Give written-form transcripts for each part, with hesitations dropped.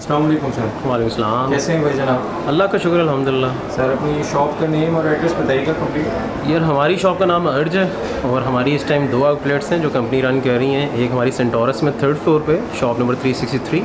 अस्सलाम वालेकुम सर। वालेकुम सलाम। कैसे हैं भाई जनाब? अल्लाह का शुक्र अल्हम्दुलिल्लाह। सर अपनी शॉप का नेम और एड्रेस बताइएगा कंप्लीट। यार हमारी शॉप का नाम अर्ज है और हमारी इस टाइम 2 आउटलेट्स हैं जो कंपनी रन कर रही हैं। एक हमारी सेंटोरस में 3rd फ्लोर पे शॉप नंबर 363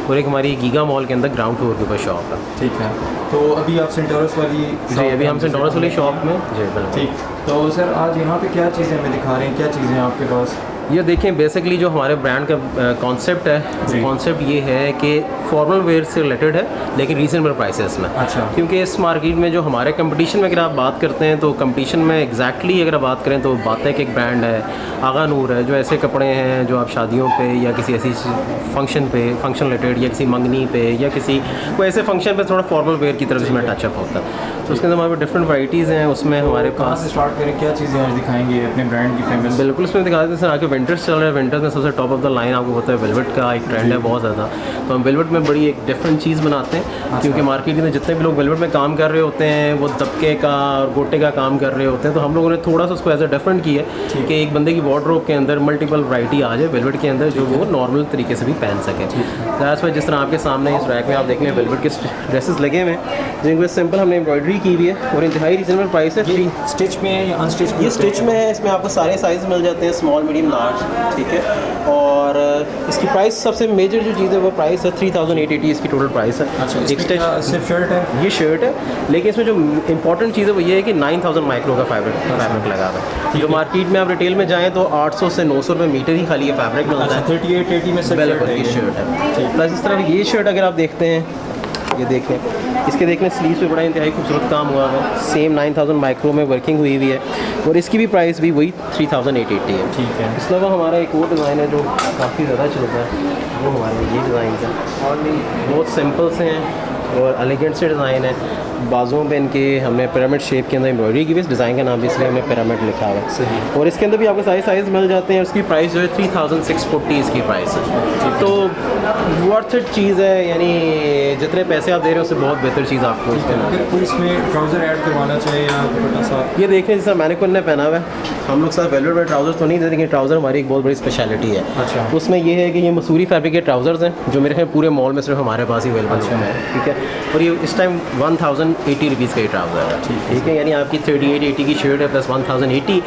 और एक हमारी गीगा मॉल के अंदर ग्राउंड फ्लोर के ऊपर शॉप है। ठीक है, तो अभी आप सेंटोरस वाली जी अभी हम सेंटोरस वाली शॉप में जी बिल्कुल। ठीक, तो सर आज यहाँ पे क्या चीज़ें हमें दिखा रहे हैं, क्या चीज़ें हैं आपके पास? ये देखें बेसिकली जो हमारे ब्रांड का कॉन्सेप्ट है वो कॉन्सेप्ट ये है कि फॉर्मल वेयर से रिलेटेड है लेकिन रीजनेबल प्राइसेस में। अच्छा। क्योंकि इस मार्केट में जो हमारे कंपटीशन में अगर आप बात करते हैं तो कंपटीशन में एग्जैक्टली अगर आप बात करें तो बातेक एक ब्रांड है, आगा नूर है, जो ऐसे कपड़े हैं जो आप शादियों पे या किसी ऐसी फंक्शन रिलेटेड या किसी मंगनी पे या किसी कोई ऐसे फंक्शन पे थोड़ा फॉर्मल वेयर की तरफ इसमें टचअप होता है। तो उसके अंदर हमारे पास डिफरेंट वैराइटीज़ हैं। उसमें हमारे कहाँ से स्टार्ट करें, क्या चीज़ें आज दिखाएंगे अपने ब्रांड की फेमस? बिल्कुल उसमें दिखा देते हैं। आके विंटर्स चल रहे हैं, विंटर्स में सबसे टॉप ऑफ द लाइन आपको पता है वेलवेट का एक ट्रेंड है बहुत ज़्यादा। तो हम वेलवेट में बड़ी एक डिफरेंट चीज़ बनाते हैं क्योंकि मार्केट में जितने भी लोग वेलवेट में काम कर रहे होते हैं वो दबके का और गोटे का काम कर रहे होते हैं। तो हम लोगों ने थोड़ा सा उसको एज अ डिफरेंट किया है कि एक बंदे की वार्डरोब के अंदर मल्टीपल वैरायटी आ जाए वेलवेट के अंदर जो वो नॉर्मल तरीके से भी पहन सके। दैट्स वाई जिस तरह आपके सामने इस रैक में आप देख लें वेलवेट के ड्रेसेस लगे हुए हैं जिनमें सिंपल हमने एम्ब्रॉयडरी की हुई है और इंतहाई रीजनेबल प्राइस है। स्टिच में है या अनस्टिच? ये स्टिच में है, इसमें आपको सारे साइज़ मिल जाते हैं, स्मॉल मीडियम लार्ज, ठीक है। और इसकी प्राइस सबसे मेजर जो चीज़ है वो प्राइस है 3880 इसकी टोटल प्राइस है। अच्छा, एक स्टिच सिर्फ शर्ट है? ये शर्ट है लेकिन इसमें जो इंपॉर्टेंट चीज़ है वो ये है कि 9000 माइक्रो का फैब्रिक लगा हुआ है। जो मार्केट में आप रिटेल में जाएँ तो 800 से 900 रुपये मीटर ही खाली ये फैब्रिक मिलता है। 3880 में बिल्कुल ये शर्ट है। प्लस इस तरह ये शर्ट अगर आप देखते हैं, ये देखें इसके देखने स्लीव्स पे बड़ा इंतहाई खूबसूरत काम हुआ है। सेम 9000 माइक्रो में वर्किंग हुई हुई है और इसकी भी प्राइस भी वही 3880 है। ठीक है। इसके अलावा हमारा एक और डिज़ाइन है जो काफ़ी ज़्यादा चलता है, वो हमारे ये डिज़ाइन है और बहुत सिंपल से हैं और एलिगेंट से डिज़ाइन है। बाजुओं पे इनके हमने पिरामिड शेप के अंदर एम्ब्रॉयडरी की भी, इस डिज़ाइन का नाम भी इसलिए हमने पिरामिड लिखा हुआ है। सही। और इसके अंदर भी आपको साइज़ मिल जाते हैं। उसकी प्राइस जो है 3640 इसकी प्राइस है। तो वर्थ इट चीज़ है, यानी जितने पैसे आप दे रहे हो उससे बहुत बेहतर चीज़ आपको इसके अंदर। अगर कोई इसमें ट्राउज़र ऐड करवाना चाहिए या दुपट्टा साथ? ये देखें जैसा मैंने खुद ने पहना हुआ है, हम लोग साथ वेलवेट में ट्राउज़र तो नहीं देते लेकिन ट्राउज़र हमारी एक बहुत बड़ी स्पेशलिटी है। अच्छा। उसमें ये है कि ये मसूरी फैब्रिक के ट्राउज़र्स हैं जो मेरे ख्याल पूरे मॉल में सिर्फ हमारे पास ही अवेलेबल है, ठीक है। और ये इस टाइम 1080 रुपीज़ का ही ट्राउज़र है, ठीक है। यानी आपकी 3880 की शर्ट है प्लस 1080,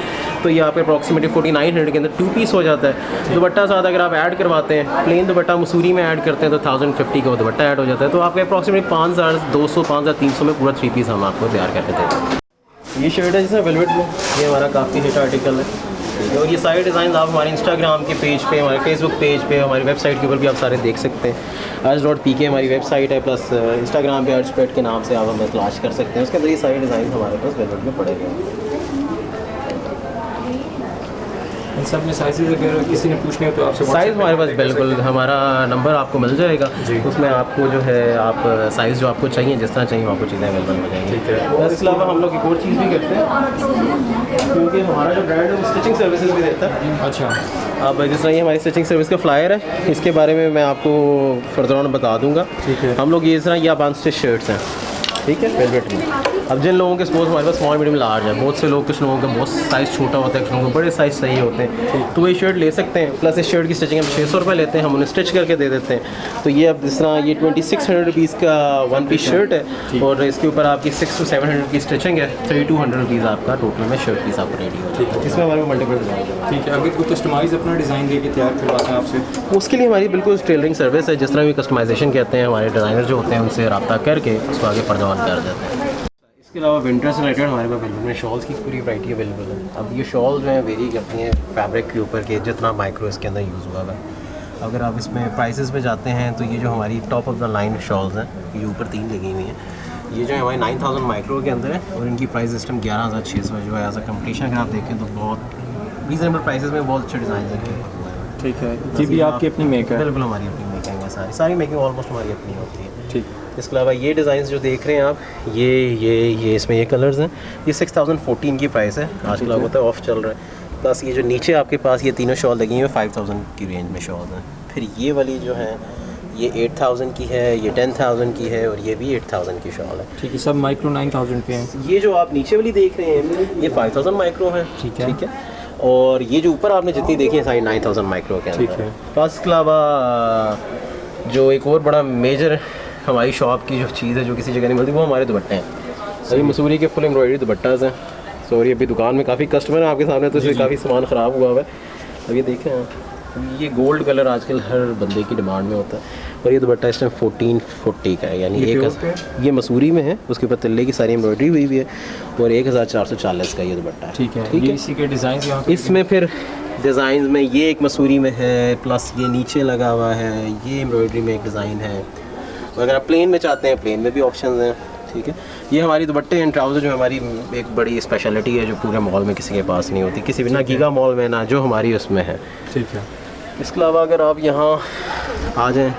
तो ये आपके अप्रॉक्सीमेटली 4900 के अंदर 2 पीस हो जाता है। दुपट्टा साथ अगर आप ऐड करवाते हैं, प्लेन दुपट्टा मसूरी में ऐड करते हैं तो 1050 का दुपट्टा ऐड हो जाता है। तो आपके अप्रॉक्सीमेटली 5200 5300 में पूरा 3 पीस हम आपको तैयार करके देते हैं। ये शर्ट है जिसमें वेलवेट में, ये हमारा काफ़ी हिट आर्टिकल है, ठीक है। और ये सारे डिज़ाइन आप हमारे इंस्टाग्राम के पेज पे, हमारे फेसबुक पेज पे, हमारी वेबसाइट के ऊपर भी आप सारे देख सकते हैं। अर्ज.pk हमारी वेबसाइट है, प्लस इंस्टाग्राम पे अर्ज.पेट के नाम से आप हमें तलाश कर सकते हैं। उसके अंदर ये सारे डिज़ाइन हमारे पास वेलवेट में पड़े हुए हैं। इन सब में साइजेस अगर किसी ने पूछने हो तो आपसे साइज़ हमारे पास बिल्कुल, हमारा नंबर आपको मिल जाएगा, उसमें आपको जो है आप साइज़ जो आपको चाहिए जिस तरह चाहिए आपको चीज़ें अवेलेबल हो जाएंगी। ठीक है। और इसके अलावा हम लोग एक और चीज़ भी करते हैं क्योंकि हमारा जो ब्रांड है वो स्टिचिंग सर्विसेज भी देता है। अच्छा। अब जिस तरह ये हमारी स्टिचिंग सर्विस का फ्लायर है, इसके बारे में मैं आपको फर्दर ऑन बता दूंगा। ठीक है। हम लोग ये इस तरह ये आप अनस्टिच शर्ट्स हैं, ठीक है, वेलवेट में। अब जिन लोगों के सपोज हमारे पास स्मॉल मीडियम लार्ज है, बहुत से लोग, कुछ लोगों का बहुत साइज़ छोटा होता है, कुछ लोगों को बड़े साइज़ चाहिए होते हैं, तो वो ये शर्ट ले सकते हैं। प्लस इस शर्ट की स्टिचिंग हम 600 रुपये लेते हैं, हम उन्हें स्टिच करके दे देते हैं। तो ये अब जिस तरह ये 2600 रुपीज़ का 1 पीस शर्ट है और इसके ऊपर आपकी 600 to 700 की स्टिचिंग है, 3200 रुपीज़ आपका टोटल में शर्ट पीस आपको रेडी होता है। इसमें हमारे मल्टीपल डिज़ाइन है। ठीक है। अगर कोई कस्टमाइज़ अपना डिज़ाइन देके तैयार करवाते हैं आपसे, उसके लिए हमारी बिल्कुल टेलरिंग सर्विस है। जिस तरह भी कस्टमाइजेशन कहते हैं, हमारे डिज़ाइनर जो होते हैं उनसे रब्ता करके उसको आगे फर्दर ऑन कर देते हैं। इसके अलावा विंटर से रिलेटेड हमारे पास अवेलेबल है, शॉल्स की पूरी वैरायटी अवेलेबल है। अब ये शॉल जो है वेरी करती हैं फैब्रिक के ऊपर के जितना माइक्रो इसके अंदर यूज़ हुआ है। अगर आप इसमें प्राइसेस पे जाते हैं तो ये जो हमारी top of the line shawls हैं, ये ऊपर 3 लगी हुई हैं, ये जो है हमारी 9000 माइक्रो के अंदर है और इनकी प्राइस सिस्टम 11600 जो है। एज अ कंपटीशन अगर आप देखें तो बहुत रीजनेबल प्राइसेस में बहुत अच्छे डिज़ाइन हैं। ठीक है। ये भी आपकी अपनी मेक है? बिल्कुल हमारी अपनी मेकिंग है, सारी मेकिंग ऑलमोस्ट हमारी अपनी होती है। ठीक। इसके अलावा ये डिज़ाइन जो देख रहे हैं आप, ये इसमें ये कलर्स हैं, ये 6014 की प्राइस है। आजकल आपको पता है ऑफ चल रहा है। प्लस ये जो नीचे आपके पास ये तीनों शॉल लगी हुई हैं 5000 की रेंज में शॉल हैं। फिर ये वाली जो है ये 8000 की है, ये 10000 की है और ये भी 8000 की शॉल है। ठीक है। सब माइक्रो 9000 पे हैं। ये जो आप नीचे वाली देख रहे हैं ये 5000 माइक्रो है, ठीक है। ठीक है। और ये जो ऊपर आपने जितनी देखी है सारी 9000 माइक्रो के अंदर। ठीक है। प्लस इसके अलावा जो एक और बड़ा मेजर हमारी शॉप की जो चीज़ है जो किसी जगह नहीं मिलती, वो हमारे दुपट्टे हैं। अभी मसूरी के फुल एम्ब्रॉयडरी दुपट्टाज हैं। सॉरी अभी दुकान में काफ़ी कस्टमर हैं आपके सामने, तो इसलिए काफ़ी सामान ख़राब हुआ हुआ है। अब ये देखें आप, ये गोल्ड कलर आजकल हर बंदे की डिमांड में होता है। और ये दुपट्टा इस टाइम 1440 का है, यानी ये मसूरी में है, उसके ऊपर तिल्ले की सारी एम्ब्रॉयडरी हुई हुई है और 1440 का ये दुपट्टा है। ठीक है, ये इसी के डिज़ाइन यहाँ इसमें फिर डिज़ाइन में ये एक मसूरी में है, प्लस ये नीचे लगा हुआ है, ये एम्ब्रॉयडरी में एक डिज़ाइन है। अगर आप प्लेन में चाहते हैं, प्लेन में भी ऑप्शन हैं। ठीक है, ये हमारी दुपट्टे एंड ट्राउज़र जो हमारी एक बड़ी स्पेशलिटी है, जो पूरे मॉल में किसी के पास नहीं होती, किसी भी ना गीगा मॉल में ना जो हमारी उसमें है। ठीक है। इसके अलावा अगर आप यहाँ आ जाएँ,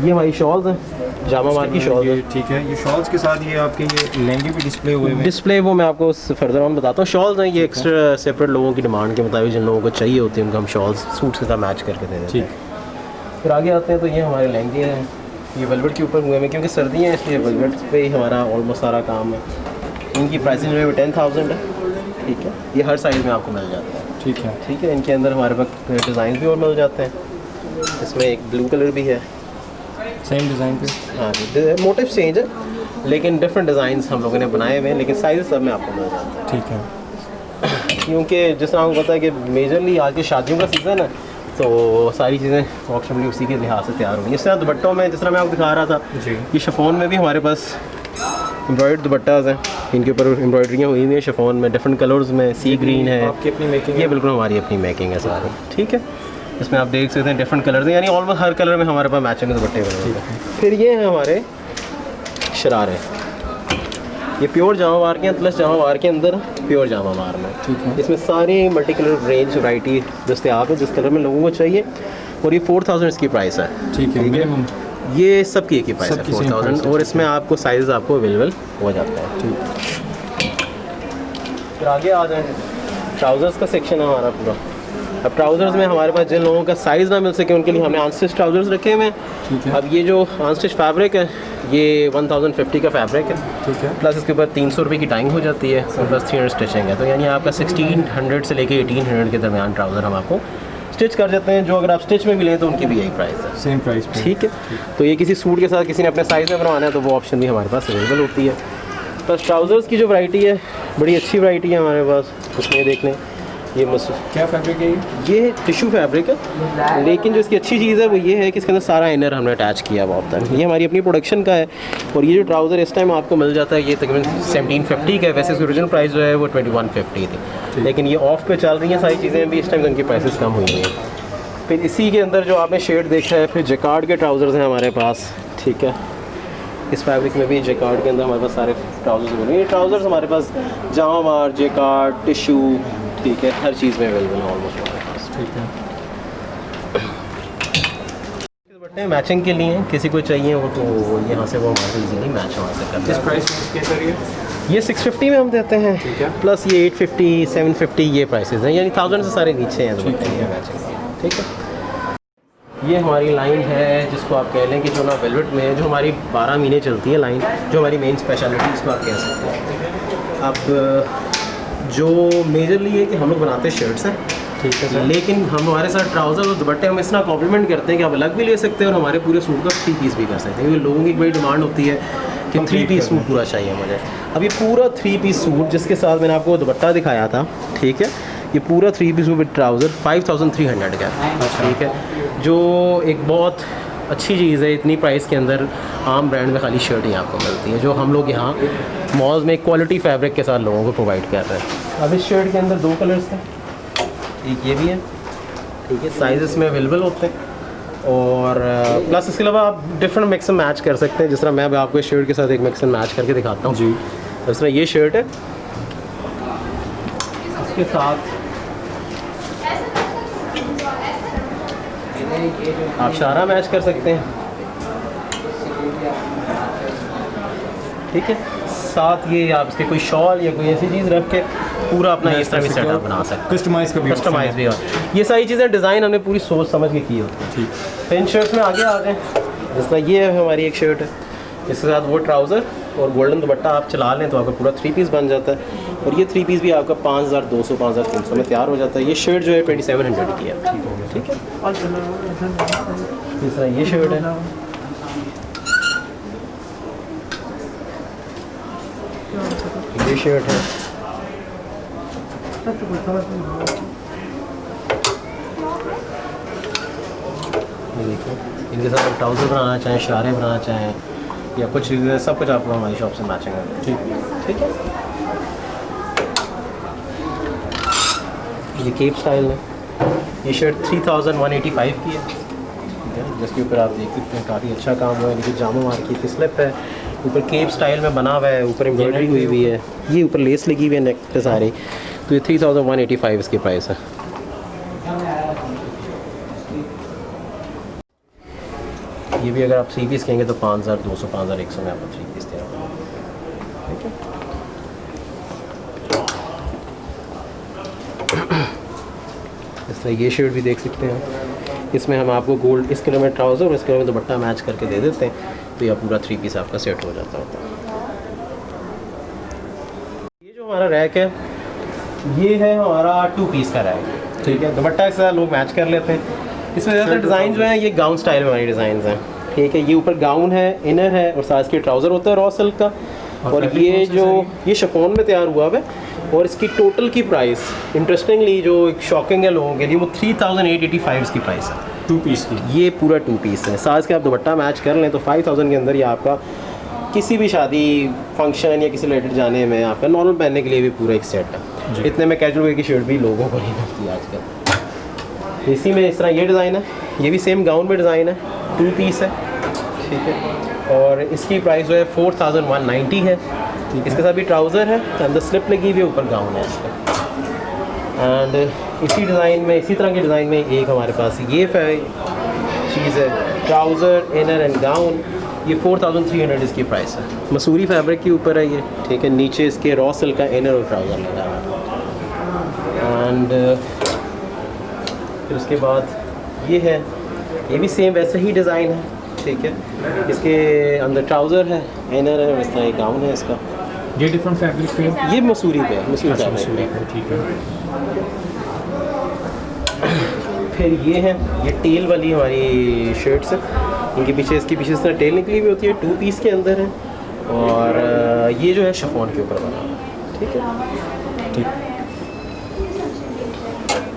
ये हमारी शॉल्स हैं, जामा मार की शॉल है। ठीक है, ये शॉल्स के साथ ये आपके ये लहंगे भी डिस्प्ले हुए हैं। डिस्प्ले वो मैं आपको फर्दर ऑन बताता हूँ। शॉल्स हैं ये एक्स्ट्रा सेपरेट लोगों की डिमांड के मुताबिक, जिन लोगों को चाहिए होती है उनको हम शॉल्स सूट्स के साथ मैच करके दे देते हैं। फिर आगे आते हैं तो ये हमारे लहंगे हैं, ये वेलवेट के ऊपर हुए हैं क्योंकि सर्दियाँ हैं, इसलिए वेलवेट पे ही हमारा ऑलमोस्ट सारा काम है। इनकी प्राइसिंग जो है 10,000 है। ठीक है, ये हर साइज़ में आपको मिल जाता है। ठीक है। ठीक है, इनके अंदर हमारे पास डिज़ाइन भी और मिल जाते हैं। इसमें एक ब्लू कलर भी है, सेम डिज़ाइन पे। हाँ, मोटिव चेंज है लेकिन डिफरेंट डिज़ाइंस हम लोगों ने बनाए हुए हैं, लेकिन साइज़ सब में आपको मिल जाता है। ठीक है। क्योंकि जिस तरह आपको पता है कि मेजरली आज की शादियों का सीज़न है, तो सारी चीज़ें ऑप्शनली उसी के लिहाज से तैयार होंगी। इस तरह दुपट्टों में जिस तरह मैं आपको दिखा रहा था जी, ये शिफॉन में भी हमारे पास एम्ब्रॉयड दुपट्टाज हैं, इनके ऊपर एम्ब्रॉयडरियाँ हुई हुई हैं शिफॉन में, डिफरेंट कलर्स में, सी ग्रीन है, आपकी अपनी मेकिंग। ये बिल्कुल हमारी अपनी मेकिंग है सारी। ठीक है, इसमें आप देख सकते हैं डिफरेंट कलर्स हैं, यानी ऑलमोस्ट हर कलर में हमारे पास मैचिंग दुपट्टे बने हुए हैं। फिर ये हैं हमारे शरारे, ये प्योर जामावार के हैं, प्लस जामावार के अंदर प्योर जामावार में। ठीक है। इसमें सारी मल्टी कलर रेंज वैरायटी दस्तयाब है जिस कलर में लोगों को चाहिए, और ये 4000 इसकी प्राइस है। ठीक है, मिनिमम ये सबकी एक ही प्राइस है, सबकी same 4000, price है। और इसमें आपको साइज़ आपको अवेलेबल हो जाता है। ठीक। फिर आगे आ जाए, ट्राउज़र्स का सेक्शन है हमारा पूरा। अब ट्राउज़र्स में हमारे पास जिन लोगों का साइज़ ना मिल सके उनके लिए हमने अनस्टिच ट्राउज़र्स रखे हुए हैं। ठीक है। अब ये जो अनस्टिच फैब्रिक है ये 1050 का फैब्रिक है, ठीक है। प्लस इसके ऊपर 300 रुपये की टाइम हो जाती है और बस 300 स्टिचिंग है, तो यानी आपका 1600 से लेके 1800 के दरमियान ट्राउज़र हम आपको स्टिच कर देते हैं। जो अगर आप स्टिच में भी लें तो उनकी भी यही प्राइस है, सेम प्राइस पे। ठीक है। तो ये किसी सूट के साथ किसी ने अपने साइज़ में बनवाना है तो वो ऑप्शन भी हमारे पास अवेलेबल होती है। प्लस ट्राउज़र्स की जो वैरायटी है बड़ी अच्छी वैरायटी है हमारे पास, उसमें देख लें ये क्या फैब्रिक है ये टिश्यू फैब्रिक है, लेकिन जो इसकी अच्छी चीज़ है वो ये है कि इसके अंदर सारा इनर हमने अटैच किया हुआ होता है। ये हमारी अपनी प्रोडक्शन का है, और ये जो ट्राउज़र इस टाइम आपको मिल जाता है ये तकरीबन 1750 का है। वैसे इसकी ओरिजिनल प्राइस जो है वो 2150 थी, लेकिन ये ऑफ पे चल रही हैं सारी चीज़ें भी, इस टाइम उनकी प्राइसेस कम हुई हैं। फिर इसी के अंदर जो आपने शेड देखा है, फिर जैकार्ड के ट्राउज़र्स हैं हमारे पास। ठीक है, इस फैब्रिक में भी जैकार्ड के अंदर हमारे पास सारे ट्राउज़र्स बने। ये ट्राउज़र्स हमारे पास जामावार, जैकार्ड, टिश्यू, ठीक है, हर चीज़ में अवेलेबल है ऑलमोस्ट हमारे पास। ठीक है। दुपट्टे मैचिंग के लिए किसी को चाहिए वो तो यहाँ से वो हमारे इजीली मैच वहाँ से कर किस सकते प्राइस में इसके अंदर ये 650 में हम देते हैं, ठीक है। प्लस ये 850, 750 ये प्राइसेस हैं, यानी 1000 से सारे नीचे हैं दुपट्टे ये मैचिंग। ठीक है, ये हमारी लाइन है जिसको आप कह लें कि जो ना वेलवेट में है, जो हमारी 12 महीने चलती है लाइन, जो हमारी मेन स्पेशलिटी इसको आप कह सकते हैं। अब जो मेजरली है कि हम लोग बनाते हैं शर्ट्स हैं, ठीक है सर। लेकिन हम हमारे साथ ट्राउज़र और दुपट्टे हम इतना कॉम्प्लीमेंट करते हैं कि आप अलग भी ले सकते हैं और हमारे पूरे सूट का 3 पीस भी कर सकते हैं, क्योंकि लोगों की एक बड़ी डिमांड होती है कि 3 पीस सूट पूरा चाहिए मुझे। अब ये पूरा 3 पीस सूट जिसके साथ मैंने आपको दुपट्टा दिखाया था, ठीक है, ये पूरा 3 पीस सूट विद ट्राउज़र 5300 का है। ठीक है, जो एक बहुत अच्छी चीज़ है, इतनी प्राइस के अंदर आम ब्रांड में खाली शर्ट ही आपको मिलती है, जो हम लोग यहाँ मॉल्स में क्वालिटी फैब्रिक के साथ लोगों को प्रोवाइड कर रहे हैं। अब इस शर्ट के अंदर 2 कलर्स हैं, एक ये भी है, ठीक है, साइज़ में अवेलेबल होते हैं, और प्लस इसके अलावा आप डिफरेंट मिक्स एंड मैच कर सकते हैं। जिस तरह मैं अब आपको इस शर्ट के साथ एक मिक्स एंड मैच करके दिखाता हूँ जी। जिस तरह ये शर्ट है, इसके साथ आप शारा मैच कर सकते हैं, ठीक है, साथ ये आप इसके कोई शॉल या कोई ऐसी चीज़ रख के पूरा अपना इस तरह भी सेटअप बना सकते हैं। कस्टमाइज़ का भी कस्टमाइज भी, और ये सारी चीज़ें डिज़ाइन हमने पूरी सोच समझ के की होती है। ठीक। तो इन शर्ट्स में आगे आ जाएँ, जिस तरह ये है हमारी एक शर्ट है, इसके साथ वो ट्राउज़र और गोल्डन दुपट्टा आप चला लें तो आपका पूरा 3 पीस बन जाता है, और ये 3 पीस भी आपका 5200 5300 में तैयार हो जाता है। ये शर्ट जो है 2700 की है। ठीक है। तीसरा ये शर्ट है, ये शर्ट है, ये देखो। इनके साथ आप ट्राउज़र बनाना चाहें, शरारे बनाना चाहें या कुछ चीज़ें, सब कुछ आपको हमारी शॉप से मैचिंग है। ठीक है। ये केप स्टाइल है, ये शर्ट 3185 की है। ठीक है, जिसके ऊपर आप देख सकते हैं काफ़ी अच्छा काम हुआ है। देखिए जामा मार्केट की स्लिप है, ऊपर केप स्टाइल में बना हुआ है, ऊपर एम्ब्रॉयडरी हुई हुई है, ये ऊपर लेस लगी हुई है नेक पे सारी। तो ये 3185 इसकी प्राइस है। ये भी अगर आप 3 पीस कहेंगे तो 5200 5100 में आपको 3 पीस दे रहा हूँ। ठीक है, इस तरह ये शर्ट भी देख सकते हैं। इसमें हम आपको गोल्ड, इस कलर में ट्राउज़र और इस कलर में दुपट्टा मैच करके दे देते हैं, तो यह पूरा 3 पीस आपका सेट हो जाता होता है। ये जो हमारा रैक है, ये है हमारा 2 पीस का रैक। ठीक है, दुपट्टा के साथ लोग मैच कर लेते हैं। इसमें ज़्यादातर डिज़ाइन जो है ये गाउन स्टाइल में हमारी डिज़ाइन हैं। ठीक है, ये ऊपर गाउन है, इनर है और साथ के ट्राउज़र होता है रॉ सिल्क का। और ये जो ये शिफॉन में तैयार हुआ है और इसकी टोटल की प्राइस इंटरेस्टिंगली जो एक शॉकिंग है लोगों के लिए, वो 3885 की प्राइस है 2 पीस की। ये पूरा 2 पीस है। साथ के आप दुपट्टा मैच कर लें तो 5000 के अंदर ये आपका किसी भी शादी फंक्शन या किसी रिलेटेड जाने में आपका नॉर्मल पहनने के लिए भी पूरा एक सेट है। इतने में कैजुअल वेयर की शर्ट भी लोगों को नहीं मिलती आजकल। इसी में इस तरह ये डिज़ाइन है, ये भी सेम गाउन में डिज़ाइन है, 2 पीस है। ठीक है, और इसकी प्राइस जो है 4190 है। इसके साथ भी ट्राउज़र है, अंदर स्लिप लगी हुई है, ऊपर गाउन है इसका। एंड इसी डिज़ाइन में, इसी तरह के डिज़ाइन में एक हमारे पास ये चीज़ है, ट्राउज़र इनर एंड गाउन। ये 4300 इसकी प्राइस है। मसूरी फैब्रिक के ऊपर है ये। ठीक है, नीचे इसके रॉ सिल्क का इनर और ट्राउज़र लगा हुआ है। एंड फिर उसके बाद ये है, ये भी सेम वैसे ही डिज़ाइन है। ठीक है, इसके अंदर ट्राउज़र है, इनर है और इस तरह एक गाउन है इसका। ये डिफरेंट फैब्रिक पे है? ये मसूरी पे है, मसूरी फैब्रिक पे। ठीक है। फिर ये है, ये टेल वाली हमारी शर्ट्स है। इनके पीछे, इसके पीछे इस तरह टेल निकली हुई होती है, 2 पीस के अंदर है। और ये जो है शिफॉन के ऊपर बना हुआ है। ठीक है, ठीक।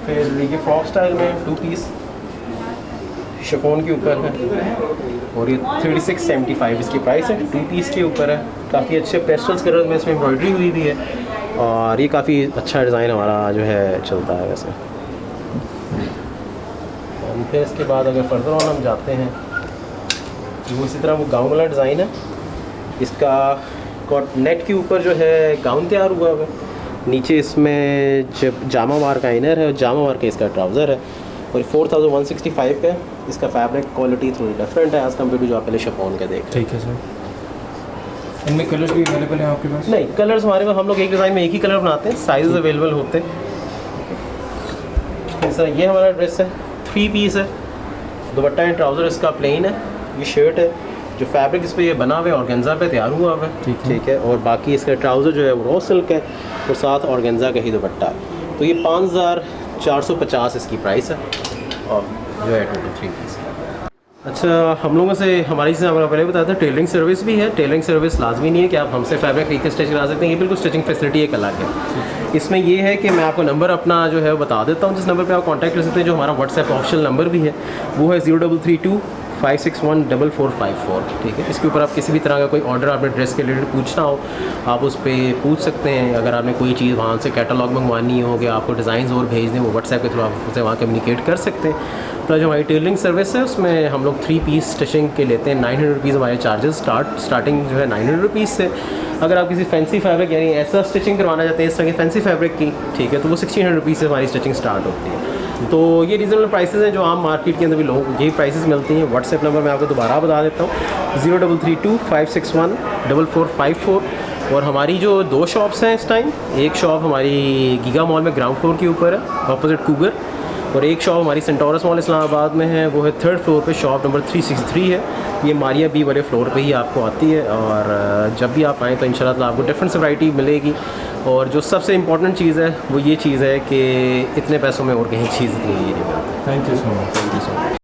फिर ये फ्रॉक स्टाइल में 2 पीस शिफॉन के ऊपर है और ये 3675 इसकी प्राइस है। 2 पीस के ऊपर है, काफ़ी अच्छे पेस्टल्स कलर में इसमें एम्ब्रॉयडरी हुई भी है और ये काफ़ी अच्छा डिज़ाइन हमारा जो है चलता है वैसे। और फिर इसके बाद अगर फर्दर ऑन हम जाते हैं तो वो इसी तरह वो गाउन वाला डिज़ाइन है। इसका नेट के ऊपर जो है गाउन तैयार हुआ है, नीचे इसमें जब जामा वार का इनर है और जामा वार का इसका ट्राउज़र है और 4165 का। इसका फैब्रिक क्वालिटी थोड़ी डिफरेंट है एज़ कम्पेयर टू जो आप पहले शिफॉन का देख। ठीक है सर। इनमें कलर्स भी अवेलेबल हैं आपके पास? नहीं, कलर्स हमारे पास, हम लोग एक डिज़ाइन में एक ही कलर बनाते हैं, साइज़ अवेलेबल होते हैं। सर ये हमारा ड्रेस है, 3 पीस है, दुपट्टा एंड ट्राउज़र इसका प्लेन है। ये शर्ट है, जो फैब्रिक इस पर ये बना हुआ है ऑर्गेन्जा पे तैयार हुआ है। ठीक है, और बाकी इसका ट्राउज़र जो है वो रॉ सिल्क है और साथ ऑर्गेन्जा का ही दुपट्टा है। तो ये 5450 इसकी प्राइस है और जो है टोटल 3 पीस। अच्छा, हम लोगों से हमारी से हमारा पहले बताया था टेलरिंग सर्विस भी है। टेलरिंग सर्विस लाजमी नहीं है कि आप हमसे फैब्रिक खरीद के स्टिच करा सकते हैं, ये बिल्कुल स्टिचिंग फैसिलिटी एक अलग है। इसमें ये है कि मैं आपको नंबर अपना जो है वो बता देता हूँ, जिस नंबर पे आप कांटेक्ट कर सकते हैं, जो हमारा व्हाट्सएप ऑप्शनल नंबर भी है, वो है 0332561454। ठीक है, इसके ऊपर आप किसी भी तरह का कोई ऑर्डर आपने ड्रेस के रिलेटेड पूछना हो, आप उस पर पूछ सकते हैं। अगर आपने कोई चीज़ वहाँ से कैटलॉग मंगवानी हो कि आपको डिज़ाइन और भेज दें, वो व्हाट्सएप के थ्रू आप उससे वहाँ कम्युनिकेट कर सकते हैं। तो जो हमारी टेलरिंग सर्विस है उसमें हम लोग 3 पीस स्टिचिंग के लेते हैं। 900 रुपीज़ हमारे चार्जेस स्टार्टिंग जो है 900 रुपीज़ से। अगर आप किसी फैंसी फैब्रिक यानी ऐसा स्टिचिंग करवाना चाहते हैं इस तरह की फैंसी फैब्रिक की, ठीक है, तो वो 1600 रुपीज़ से हमारी स्टिचिंग स्टार्ट होती है। तो ये रीज़नेबल प्राइसेस हैं जो आम मार्केट के अंदर भी लोगों को यही प्राइसेस मिलती हैं। व्हाट्सएप नंबर मैं आपको दोबारा बता देता हूँ, 0332561454। और हमारी जो 2 शॉप्स हैं इस टाइम, एक शॉप हमारी गीगा मॉल में ग्राउंड फ्लोर के ऊपर है ऑपोजिट कूगर, और एक शॉप हमारी सेंटोरस मॉल इस्लामाबाद में है, वो है 3rd फ्लोर पे, शॉप नंबर 363 है। ये मारिया बी वाले फ्लोर पे ही आपको आती है। और जब भी आप आएँ तो इंशाल्लाह आपको डिफरेंट वैरायटी मिलेगी। और जो सबसे इम्पॉर्टेंट चीज़ है वो ये चीज़ है कि इतने पैसों में और कहीं चीज़ नहीं मिलती। Thank you so much. Thank you so much.